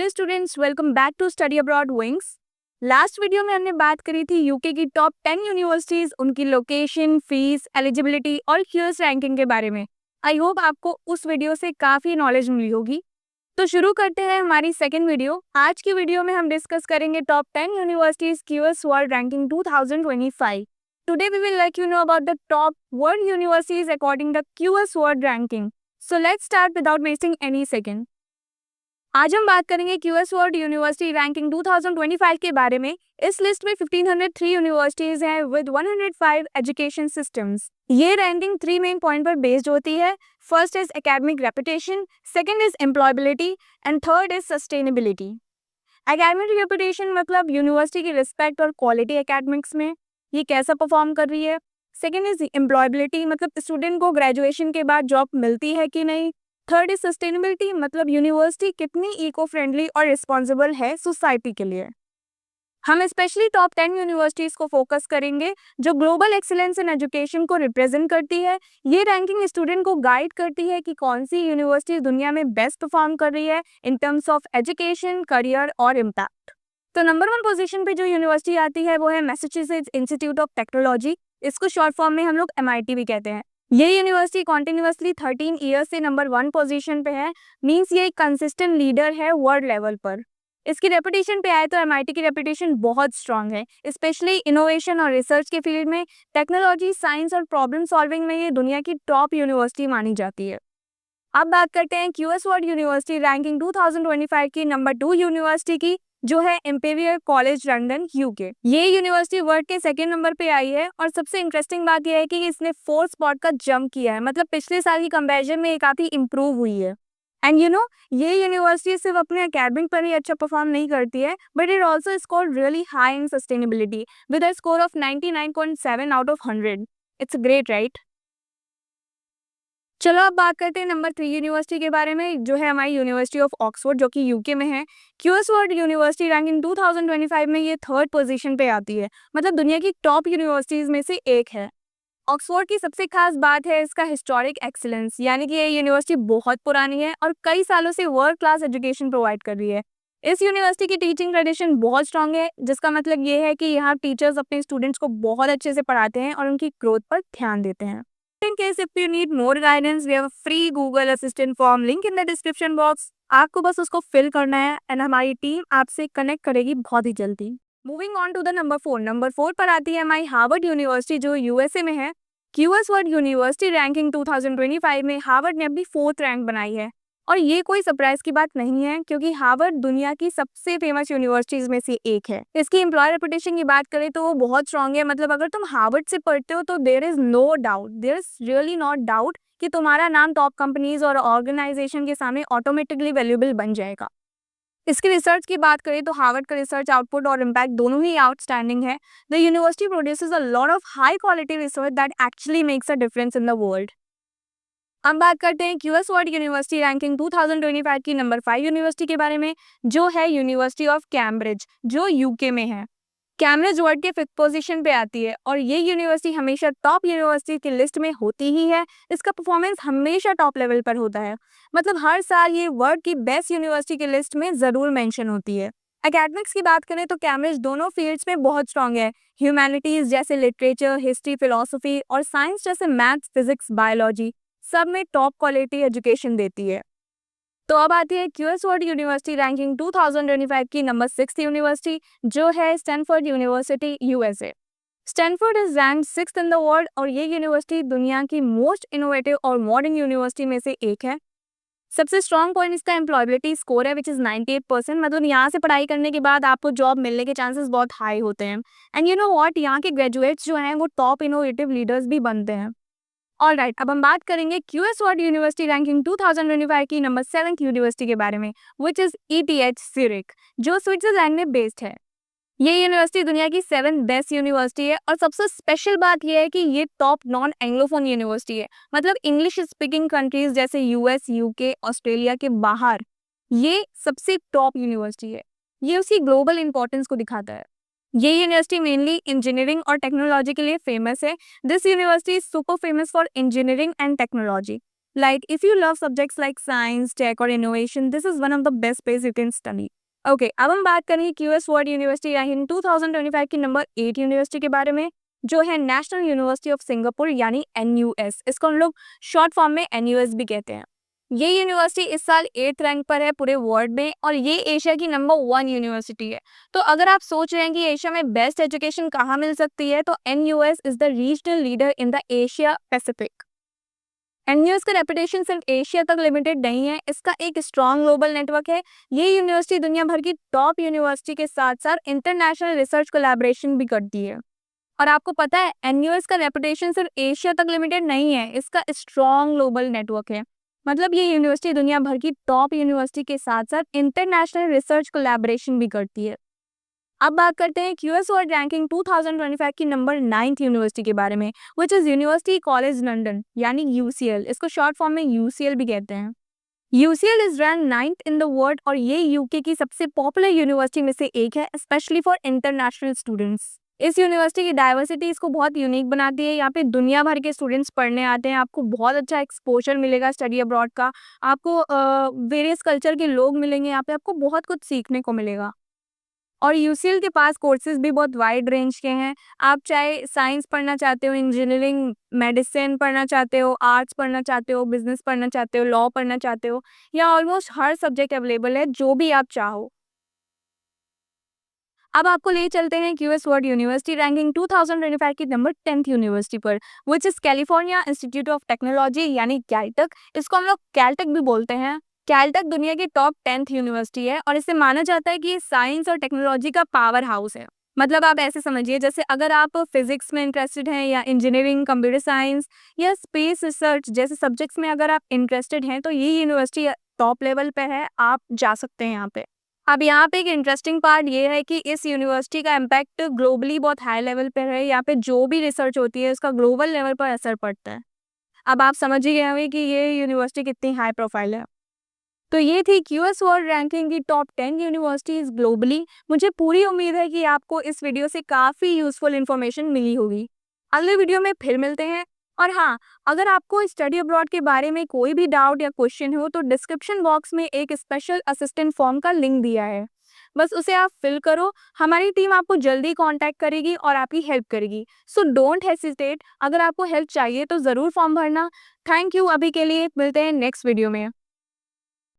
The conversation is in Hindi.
Hello students, welcome back to study abroad wings. Last video में हमने बात करी थी यूके की टॉप 10 यूनिवर्सिटीज, उनकी लोकेशन, फीस, एलिजिबिलिटी और क्यूएस रैंकिंग के बारे में। आई होप आपको उस वीडियो से काफ़ी नॉलेज मिली होगी। तो शुरू करते हैं हमारी सेकेंड वीडियो। आज की वीडियो में हम डिस्कस करेंगे top 10 universities QS world ranking 2025। Today we will let you know about the top world universities according the QS world ranking. So let's start without wasting any second. आज हम बात करेंगे क्यूएस वर्ल्ड यूनिवर्सिटी रैंकिंग 2025 के बारे में। इस लिस्ट में 1503 यूनिवर्सिटीज हैं विद 105 एजुकेशन सिस्टम्स। ये रैंकिंग 3 मेन पॉइंट पर बेस्ड होती है। First is academic reputation, second is employability and third is sustainability. Academic reputation मतलब यूनिवर्सिटी की रिस्पेक्ट और क्वालिटी एकेडमिक्स में, ये कैसा परफॉर्म कर रही है। सेकंड इज एम्प्लॉयबिलिटी मतलब स्टूडेंट को ग्रेजुएशन के बाद जॉब मिलती है कि नहीं। थर्ड इज सस्टेनेबिलिटी मतलब यूनिवर्सिटी कितनी इको फ्रेंडली और रिस्पॉन्सिबल है सोसाइटी के लिए। हम स्पेशली टॉप 10 यूनिवर्सिटीज को फोकस करेंगे जो ग्लोबल एक्सीलेंस इन एजुकेशन को रिप्रेजेंट करती है। ये रैंकिंग स्टूडेंट को गाइड करती है कि कौन सी यूनिवर्सिटी दुनिया में बेस्ट परफॉर्म कर रही है in terms of education, career और इम्पैक्ट। तो नंबर 1 पोजीशन पे जो यूनिवर्सिटी आती है वो है मैसाचुसेट्स इंस्टीट्यूट ऑफ टेक्नोलॉजी। इसको शॉर्ट फॉर्म में हम लोग MIT भी कहते हैं। ये यूनिवर्सिटी कॉन्टिन्यूसली 13 ईयर्स से नंबर 1 पोजीशन पे है। मींस ये एक कंसिस्टेंट लीडर है वर्ल्ड लेवल पर। इसकी रेपुटेशन पे आए तो MIT की रेपुटेशन बहुत स्ट्रांग है, स्पेशली इनोवेशन और रिसर्च के फील्ड में। टेक्नोलॉजी, साइंस और प्रॉब्लम सॉल्विंग में ये दुनिया की टॉप यूनिवर्सिटी मानी जाती है। अब बात करते हैं क्यूएस वर्ल्ड यूनिवर्सिटी रैंकिंग 2025 की नंबर 2 यूनिवर्सिटी की, जो है इंपीरियल कॉलेज लंदन यूके। ये यूनिवर्सिटी वर्ल्ड के सेकंड नंबर पे आई है और सबसे इंटरेस्टिंग बात यह है कि इसने 4 स्पॉट का जंप किया है, मतलब पिछले साल की कंपैरिजन में ये काफी इंप्रूव हुई है। एंड ये यूनिवर्सिटी सिर्फ अपने एकेडमिक पर ही अच्छा परफॉर्म नहीं करती है, but it also score really high in sustainability with a score of 99.7 out of 100। It's great, right? चलो अब बात करते हैं नंबर 3 यूनिवर्सिटी के बारे में, जो है हमारी यूनिवर्सिटी ऑफ ऑक्सफोर्ड, जो कि यूके में है। क्यूएस वर्ल्ड यूनिवर्सिटी रैंकिंग 2025 में ये 3rd पोजीशन पे आती है, मतलब दुनिया की टॉप यूनिवर्सिटीज में से एक है। ऑक्सफोर्ड की सबसे खास बात है इसका हिस्टोरिक एक्सीलेंस, यानी कि ये यूनिवर्सिटी बहुत पुरानी है और कई सालों से वर्ल्ड क्लास एजुकेशन प्रोवाइड कर रही है। इस यूनिवर्सिटी की टीचिंग ट्रेडिशन बहुत स्ट्रांग है, जिसका मतलब ये है कि यहाँ टीचर्स अपने स्टूडेंट्स को बहुत अच्छे से पढ़ाते हैं और उनकी ग्रोथ पर ध्यान देते हैं। In case if you need more guidance, we have a free Google Assistant form link in the description box. आपको बस उसको फिल करना है एंड हमारी टीम आपसे कनेक्ट करेगी बहुत ही जल्दी। Moving on to the number 4। Number 4 पर आती है हमारी हार्वर्ड यूनिवर्सिटी, जो USA में है। क्यूएस वर्ल्ड यूनिवर्सिटी रैंकिंग 2025 में हार्वर्ड ने अपनी 4th रैंक बनाई है और ये कोई सरप्राइज की बात नहीं है, क्योंकि हार्वर्ड दुनिया की सबसे फेमस यूनिवर्सिटीज में से एक है। इसकी एम्प्लॉय रेपुटेशन की बात करें तो वो बहुत स्ट्रांग है, मतलब अगर तुम हार्वर्ड से पढ़ते हो तो there is really not doubt कि तुम्हारा नाम टॉप कंपनीज और ऑर्गेनाइजेशन के सामने ऑटोमेटिकली वैल्यूएबल बन जाएगा। इसकी रिसर्च की बात करें तो हार्वर्ड का रिसर्च आउटपुट और इम्पैक्ट दोनों ही आउटस्टैंडिंग है। The university produces a lot of high quality research that actually makes a difference in the world. अब बात करते हैं क्यूएस वर्ल्ड यूनिवर्सिटी रैंकिंग 2025 की नंबर 5 यूनिवर्सिटी के बारे में, जो है यूनिवर्सिटी ऑफ कैम्ब्रिज, जो यूके में है। कैम्ब्रिज वर्ल्ड के 5th पोजीशन पे आती है और ये यूनिवर्सिटी हमेशा टॉप यूनिवर्सिटी की लिस्ट में होती ही है। इसका परफॉर्मेंस हमेशा टॉप लेवल पर होता है, मतलब हर साल ये वर्ल्ड की बेस्ट यूनिवर्सिटी की लिस्ट में जरूर मेंशन होती है। एकेडमिक्स की बात करें तो कैम्ब्रिज दोनों फील्ड्स में बहुत स्ट्रांग है। ह्यूमैनिटीज जैसे लिटरेचर, हिस्ट्री, फिलोसफी और साइंस जैसे मैथ्स, फिजिक्स, बायोलॉजी, सब में टॉप क्वालिटी एजुकेशन देती है। तो अब आती है क्यूएस वर्ल्ड यूनिवर्सिटी रैंकिंग 2025 की नंबर 6 यूनिवर्सिटी, जो है Stanford university, USA। Stanford is ranked 6th in the world और ये यूनिवर्सिटी दुनिया की मोस्ट इनोवेटिव और मॉडर्न यूनिवर्सिटी में से एक है। सबसे स्ट्रॉन्ग पॉइंट इसका एम्प्लॉयबिलिटी स्कोर है, विच इज 98%। मतलब यहाँ से पढ़ाई करने के बाद आपको जॉब मिलने के चांसेस बहुत हाई होते हैं। एंड यू नो व्हाट, यहाँ के ग्रेजुएट्स जो हैं वो टॉप इनोवेटिव लीडर्स भी बनते हैं। ऑलराइट, अब हम बात करेंगे क्यूएस वर्ल्ड यूनिवर्सिटी रैंकिंग 2025 की नंबर 7 यूनिवर्सिटी के बारे में, विच इज ETH Zurich, जो स्विट्जरलैंड में बेस्ड है। ये यूनिवर्सिटी दुनिया की 7th बेस्ट यूनिवर्सिटी है और सबसे स्पेशल बात यह है कि ये टॉप नॉन एंग्लोफोन यूनिवर्सिटी है, मतलब इंग्लिश स्पीकिंग कंट्रीज जैसे US, UK, ऑस्ट्रेलिया के बाहर ये सबसे टॉप यूनिवर्सिटी है। ये उसकी ग्लोबल इंपॉर्टेंस को दिखाता है। ये यूनिवर्सिटी मेनली इंजीनियरिंग और टेक्नोलॉजी के लिए फेमस है। This university is super famous for engineering and technology. Like if you love subjects like science, tech और innovation, this is one of the best place you can study. Okay अब हम बात करेंगे QS world university rank in 2025 की नंबर 8 यूनिवर्सिटी के बारे में, जो है नेशनल यूनिवर्सिटी ऑफ सिंगापुर यानी एनयूएस। इसको हम लोग शॉर्ट फॉर्म में एनयूएस भी कहते हैं। ये यूनिवर्सिटी इस साल 8th रैंक पर है पूरे वर्ल्ड में और ये एशिया की नंबर 1 यूनिवर्सिटी है। तो अगर आप सोच रहे हैं कि एशिया में बेस्ट एजुकेशन कहाँ मिल सकती है, तो NUS is the regional leader in the Asia Pacific. NUS का रेपुटेशन सिर्फ एशिया तक लिमिटेड नहीं है, इसका एक स्ट्रॉन्ग ग्लोबल नेटवर्क है। ये यूनिवर्सिटी दुनिया भर की टॉप यूनिवर्सिटी के साथ साथ इंटरनेशनल रिसर्च कोलैबोरेशन भी करती है। और आपको पता है एनयूएस का रेपुटेशन सिर्फ एशिया तक लिमिटेड नहीं है, इसका स्ट्रॉन्ग ग्लोबल नेटवर्क है। मतलब ये यूनिवर्सिटी दुनिया भर की टॉप यूनिवर्सिटी के साथ साथ इंटरनेशनल रिसर्च कोलैबोरेशन भी करती है। अब बात करते हैं क्यूएस वर्ल्ड रैंकिंग 2025 की नंबर 9th यूनिवर्सिटी के बारे में, which is university college London यानी यूसीएल। इसको शॉर्ट फॉर्म में यूसीएल भी कहते हैं। UCL is rank 9th in the world और ये यूके की सबसे पॉपुलर यूनिवर्सिटी में से एक है, स्पेशली फॉर इंटरनेशनल स्टूडेंट्स। इस यूनिवर्सिटी की डाइवर्सिटी इसको बहुत यूनिक बनाती है। यहाँ पे दुनिया भर के स्टूडेंट्स पढ़ने आते हैं, आपको बहुत अच्छा एक्सपोजर मिलेगा स्टडी अब्रॉड का। आपको वेरियस कल्चर के लोग मिलेंगे, यहाँ पे आपको बहुत कुछ सीखने को मिलेगा। और यूसीएल के पास कोर्सेज भी बहुत वाइड रेंज के हैं। आप चाहे साइंस पढ़ना चाहते हो, इंजीनियरिंग, मेडिसिन पढ़ना चाहते हो, आर्ट्स पढ़ना चाहते हो, बिजनेस पढ़ना चाहते हो, लॉ पढ़ना चाहते हो, या ऑलमोस्ट हर सब्जेक्ट अवेलेबल है जो भी आप चाहो। अब आपको ले चलते हैं क्यूएस वर्ल्ड यूनिवर्सिटी रैंकिंग 2025 की नंबर 10th यूनिवर्सिटी पर, which is California institute of technology यानी कैलटेक। इसको हम लोग कैलटेक भी बोलते हैं। कैलटेक दुनिया की टॉप 10th यूनिवर्सिटी है और इसे माना जाता है कि ये साइंस और टेक्नोलॉजी का पावर हाउस है। मतलब आप ऐसे समझिए, जैसे अगर आप फिजिक्स में इंटरेस्टेड हैं या इंजीनियरिंग, कंप्यूटर साइंस या स्पेस रिसर्च जैसे सब्जेक्ट्स में अगर आप इंटरेस्टेड हैं, तो ये यूनिवर्सिटी टॉप लेवल पे है, आप जा सकते हैं यहाँ पे। अब यहाँ पे एक इंटरेस्टिंग पार्ट ये है कि इस यूनिवर्सिटी का इम्पैक्ट ग्लोबली बहुत हाई लेवल पर है। यहाँ पे जो भी रिसर्च होती है उसका ग्लोबल लेवल पर असर पड़ता है। अब आप समझ ही गए होंगे कि ये यूनिवर्सिटी कितनी हाई प्रोफाइल है। तो ये थी क्यूएस वर्ल्ड रैंकिंग की टॉप 10 यूनिवर्सिटीज ग्लोबली। मुझे पूरी उम्मीद है कि आपको इस वीडियो से काफ़ी यूजफुल इन्फॉर्मेशन मिली होगी। अगले वीडियो में फिर मिलते हैं। और हाँ, अगर आपको स्टडी अब्रॉड के बारे में कोई भी डाउट या क्वेश्चन हो, तो डिस्क्रिप्शन बॉक्स में एक स्पेशल असिस्टेंट फॉर्म का लिंक दिया है, बस उसे आप फिल करो। हमारी टीम आपको जल्दी कांटेक्ट करेगी और आपकी हेल्प करेगी। सो डोंट हेसिटेट, अगर आपको हेल्प चाहिए तो ज़रूर फॉर्म भरना। Thank you. अभी के लिए मिलते हैं नेक्स्ट वीडियो में।